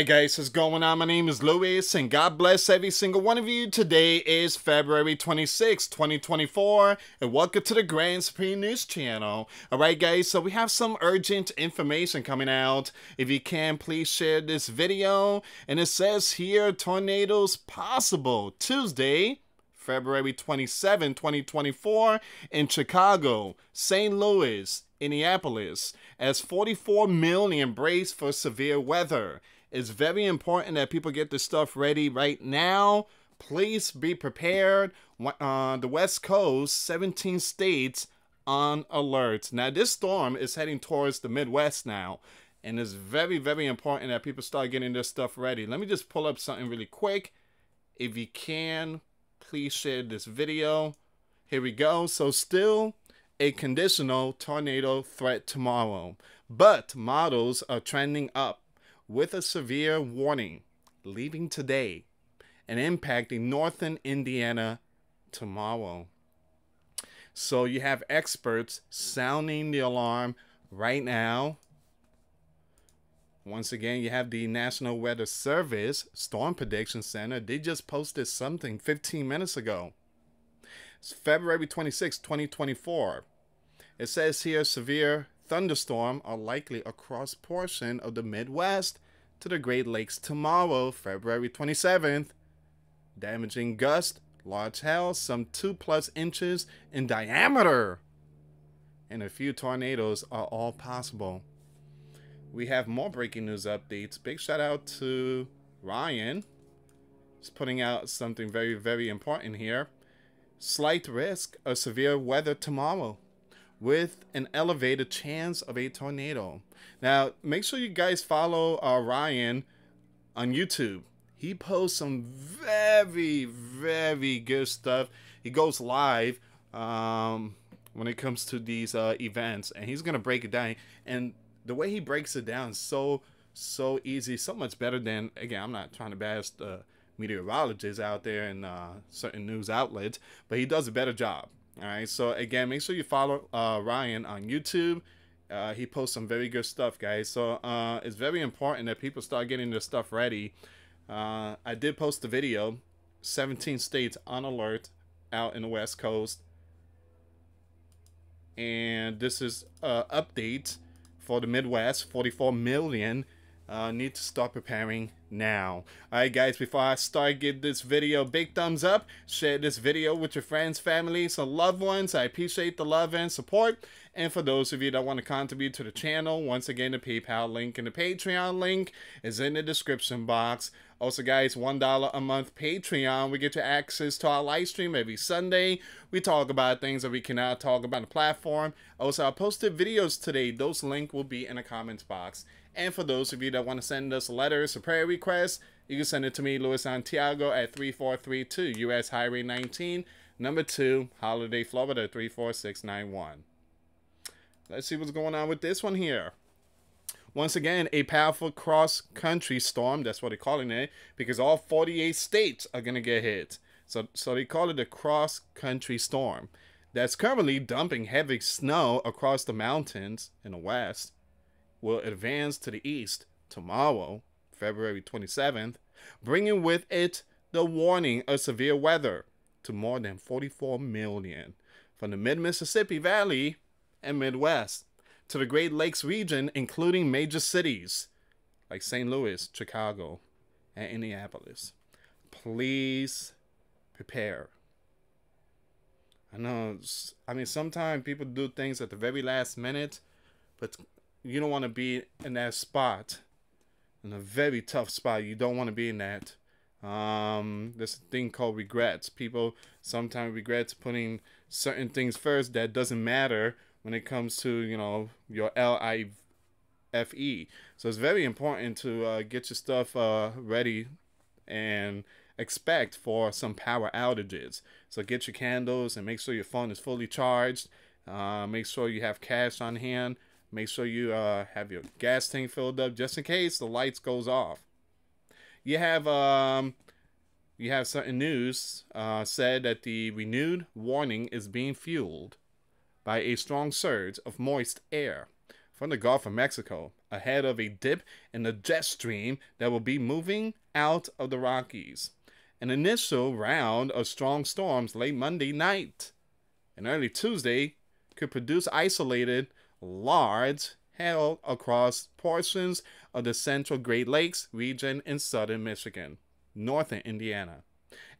Hey guys, what's going on? My name is Louis, and God bless every single one of you. Today is February 26, 2024, and welcome to the Grand Supreme News Channel. Alright guys, so we have some urgent information coming out. If you can, please share this video. And it says here, tornadoes possible Tuesday, February 27, 2024, in Chicago, St. Louis, Indianapolis, as 44 million brace for severe weather. It's very important that people get this stuff ready right now. Please be prepared. The West Coast, 17 states on alert. Now, this storm is heading towards the Midwest now, and it's very, very important that people start getting this stuff ready. Let me just pull up something really quick. If you can, please share this video. Here we go. So still a conditional tornado threat tomorrow, but models are trending up with a severe warning leaving today and impacting northern Indiana tomorrow. So you have experts sounding the alarm right now. Once again, you have the National Weather Service Storm Prediction Center. They just posted something 15 minutes ago. It's February 26, 2024. It says here severe thunderstorm are likely across portion of the Midwest to the Great Lakes tomorrow, February 27th. Damaging gust, large hail, some 2+ inches in diameter. And a few tornadoes are all possible. We have more breaking news updates. Big shout out to Ryan. He's putting out something very, very important here. Slight risk of severe weather tomorrow, with an elevated chance of a tornado. Now, make sure you guys follow Ryan on YouTube. He posts some very, very good stuff. He goes live when it comes to these events, and he's going to break it down. And the way he breaks it down is so easy, so much better than, again, I'm not trying to bash the meteorologists out there and certain news outlets, but he does a better job. All right, so again, make sure you follow Ryan on YouTube. He posts some very good stuff, guys. So it's very important that people start getting their stuff ready. I did post the video. 17 states on alert out in the West Coast. And this is an update for the Midwest. 44 million. Need to start preparing now. Alright guys, before I start, give this video a big thumbs up. Share this video with your friends, families, and loved ones. I appreciate the love and support. And for those of you that want to contribute to the channel, once again, the PayPal link and the Patreon link is in the description box. Also guys, $1 a month Patreon. We get you access to our live stream every Sunday. We talk about things that we cannot talk about on the platform. Also, I posted videos today. Those links will be in the comments box. And for those of you that want to send us letters or prayer requests, you can send it to me, Luis Santiago, at 3432 US Highway 19, number 2, Holiday, Florida, 34691. Let's see what's going on with this one here. Once again, a powerful cross-country storm. That's what they're calling it, because all 48 states are going to get hit. So they call it a cross-country storm. That's currently dumping heavy snow across the mountains in the west. Will advance to the east tomorrow, February 27th, bringing with it the warning of severe weather to more than 44 million from the mid-Mississippi Valley and Midwest to the Great Lakes region, including major cities like St. Louis, Chicago, and Indianapolis. Please prepare. I know, I mean, sometimes people do things at the very last minute, but you don't want to be in that spot, in a very tough spot. You don't want to be in that. There's a thing called regrets. People sometimes regret putting certain things first that doesn't matter when it comes to, you know, your LIFE. So it's very important to get your stuff ready and expect for some power outages. So get your candles and make sure your phone is fully charged. Make sure you have cash on hand. Make sure you have your gas tank filled up just in case the lights goes off. You have certain news said that the renewed warning is being fueled by a strong surge of moist air from the Gulf of Mexico ahead of a dip in the jet stream that will be moving out of the Rockies. An initial round of strong storms late Monday night and early Tuesday could produce isolated, large hail across portions of the central Great Lakes region in southern Michigan, northern Indiana,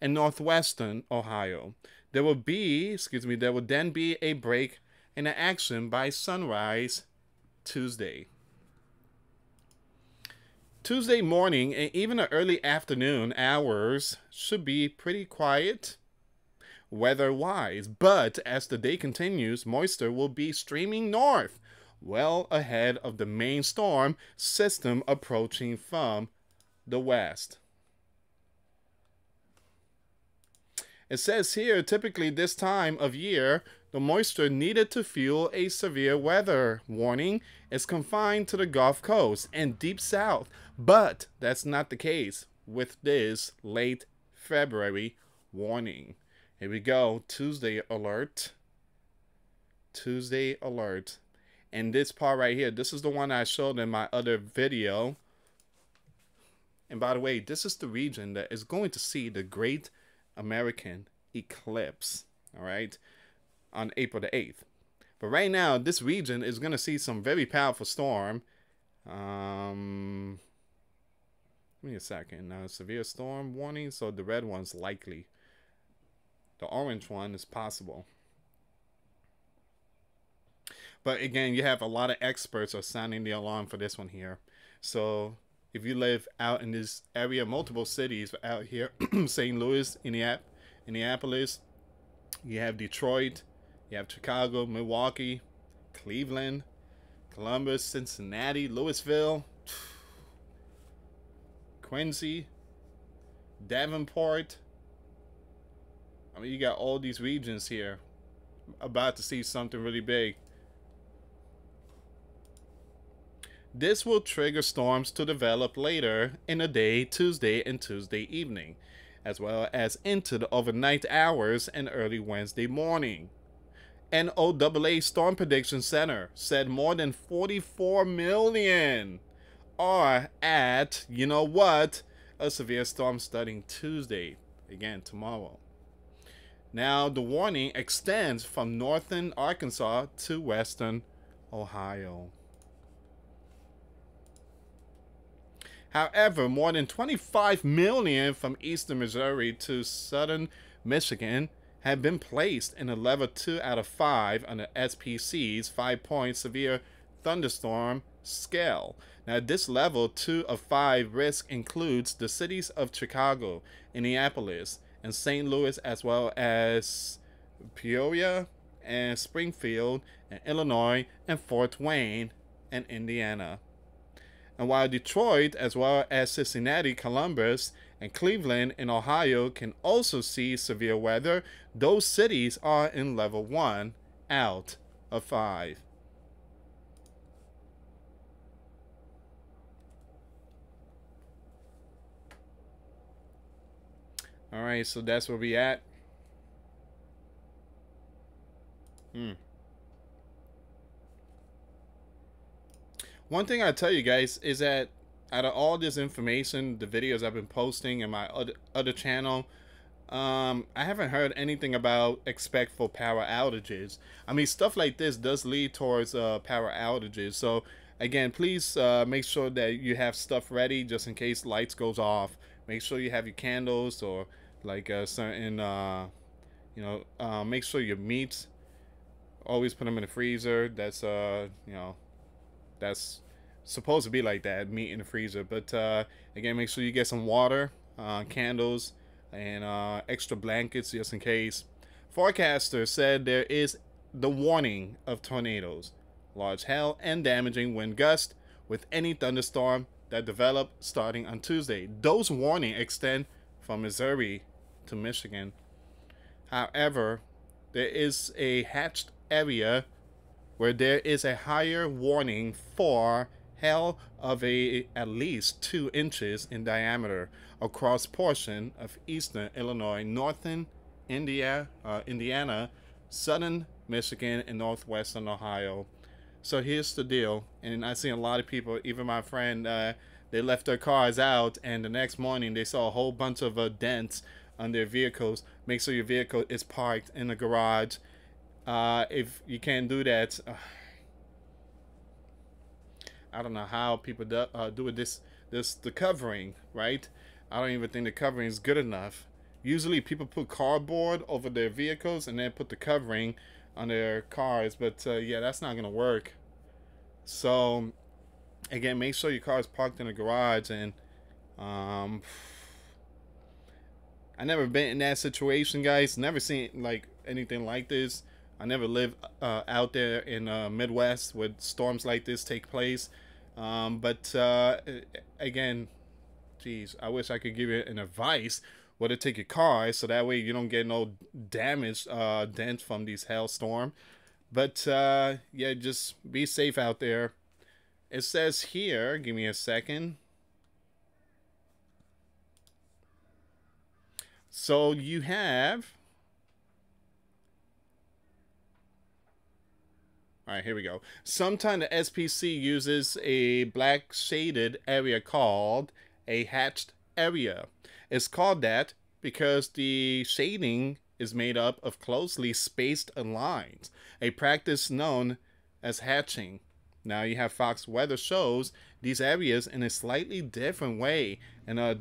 and northwestern Ohio. There will then be a break in the action by sunrise Tuesday. Tuesday morning and even the early afternoon hours should be pretty quiet weather-wise, but as the day continues, moisture will be streaming north, well ahead of the main storm system approaching from the west. It says here, typically this time of year, the moisture needed to fuel a severe weather warning is confined to the Gulf Coast and deep south, but that's not the case with this late February warning. Here we go, Tuesday alert. Tuesday alert. And this part right here, this is the one I showed in my other video. And by the way, this is the region that is going to see the Great American Eclipse, all right, on April the 8th. But right now, this region is going to see some very powerful storm. Give me a second. Severe storm warning, so the red one's likely. The orange one is possible. But again, you have a lot of experts are sounding the alarm for this one here. So if you live out in this area, multiple cities out here, St. Louis, Indianapolis, you have Detroit, you have Chicago, Milwaukee, Cleveland, Columbus, Cincinnati, Louisville, Quincy, Davenport. I mean, you got all these regions here about to see something really big. This will trigger storms to develop later in the day, Tuesday and Tuesday evening, as well as into the overnight hours and early Wednesday morning. NOAA Storm Prediction Center said more than 44 million are at, you know what, a severe storm starting Tuesday, again tomorrow. Now the warning extends from northern Arkansas to western Ohio. However, more than 25 million from eastern Missouri to southern Michigan have been placed in a level 2 out of 5 on the SPC's 5-point severe thunderstorm scale. Now, this level 2 of 5 risk includes the cities of Chicago, Indianapolis, and St. Louis, as well as Peoria and Springfield and Illinois and Fort Wayne and Indiana. And while Detroit, as well as Cincinnati, Columbus, and Cleveland in Ohio can also see severe weather, those cities are in level 1 out of 5. All right, so that's where we at. One thing I tell you guys is that out of all this information, the videos I've been posting in my other channel, I haven't heard anything about expect for power outages. I mean, stuff like this does lead towards power outages. So again, please make sure that you have stuff ready just in case lights goes off. Make sure you have your candles or like certain, make sure your meats, always put them in the freezer. That's, that's supposed to be like that, meat in the freezer. But again, make sure you get some water, candles, and extra blankets just in case. Forecasters said there is the warning of tornadoes, large hail, and damaging wind gusts with any thunderstorm that develop starting on Tuesday. Those warnings extend from Missouri to Michigan. However, there is a hatched area where there is a higher warning for hail of at least 2 inches in diameter across portion of eastern Illinois, northern Indiana, southern Michigan, and northwestern Ohio. So here's the deal, and I see a lot of people, even my friend, they left their cars out, and the next morning they saw a whole bunch of dents on their vehicles. Make sure your vehicle is parked in the garage. If you can't do that, I don't know how people do it. The covering, right? I don't even think the covering is good enough. Usually people put cardboard over their vehicles and then put the covering on their cars, but yeah, that's not gonna work. So again, make sure your car is parked in a garage. And um, I never been in that situation, guys. Never seen like anything like this. I never lived out there in Midwest where storms like this take place. But again, geez, I wish I could give you an advice where to take your car so that way you don't get no damage dent from these hailstorm. But yeah, just be safe out there. It says here, give me a second. So you have, all right, here we go. Sometimes the SPC uses a black shaded area called a hatched area. It's called that because the shading is made up of closely spaced lines, a practice known as hatching. Now you have Fox Weather shows these areas in a slightly different way and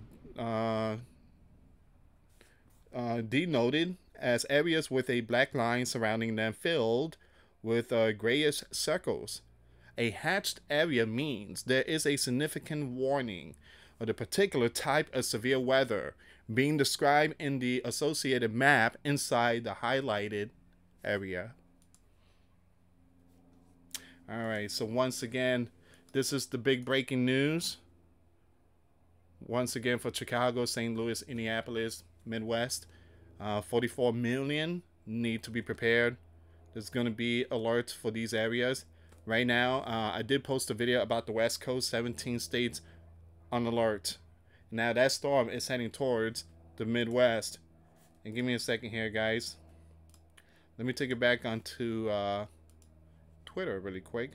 denoted as areas with a black line surrounding them filled with grayish circles. A hatched area means there is a significant warning of the particular type of severe weather being described in the associated map inside the highlighted area. All right, so once again, this is the big breaking news. Once again for Chicago, St. Louis, Indianapolis, Midwest. 44 million need to be prepared. There's going to be alerts for these areas. Right now, I did post a video about the West Coast, 17 states on alert. Now that storm is heading towards the Midwest. And give me a second here, guys. Let me take it back onto Twitter really quick.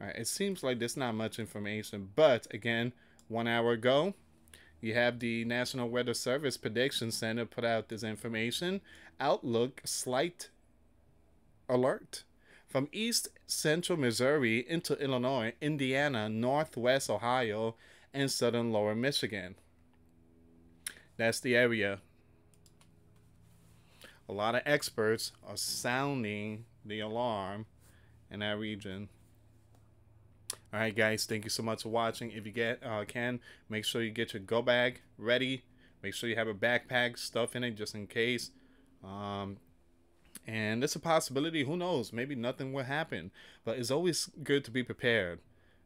All right, it seems like there's not much information, but again, 1 hour ago, you have the National Weather Service Prediction Center put out this information. Outlook slight alert. From east central Missouri into Illinois, Indiana, northwest Ohio, and southern lower Michigan. That's the area. A lot of experts are sounding the alarm in that region. All right, guys, thank you so much for watching. If you can, make sure you get your go bag ready. Make sure you have a backpack, stuff in it just in case. And it's a possibility. Who knows? Maybe nothing will happen. But it's always good to be prepared.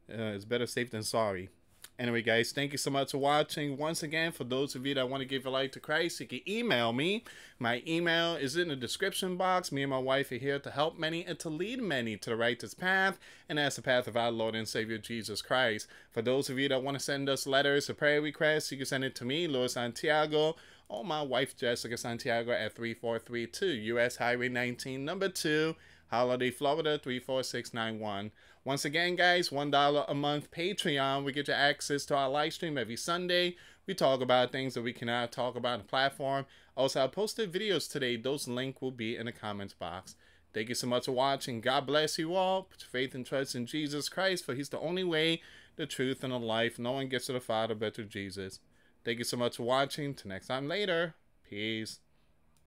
It's better safe than sorry. Anyway, guys, thank you so much for watching. Once again, for those of you that want to give your life to Christ, you can email me. My email is in the description box. Me and my wife are here to help many and to lead many to the righteous path, and that's the path of our Lord and Savior Jesus Christ. For those of you that want to send us letters or prayer requests, you can send it to me, Luis Santiago, or my wife, Jessica Santiago, at 3432 U.S. Highway 19, number 2, Holiday, Florida, 34691. Once again, guys, $1 a month Patreon. We get you access to our live stream every Sunday. We talk about things that we cannot talk about on the platform. Also, I posted videos today. Those links will be in the comments box. Thank you so much for watching. God bless you all. Put your faith and trust in Jesus Christ, for he's the only way, the truth, and the life. No one gets to the Father but through Jesus. Thank you so much for watching. Till next time later. Peace.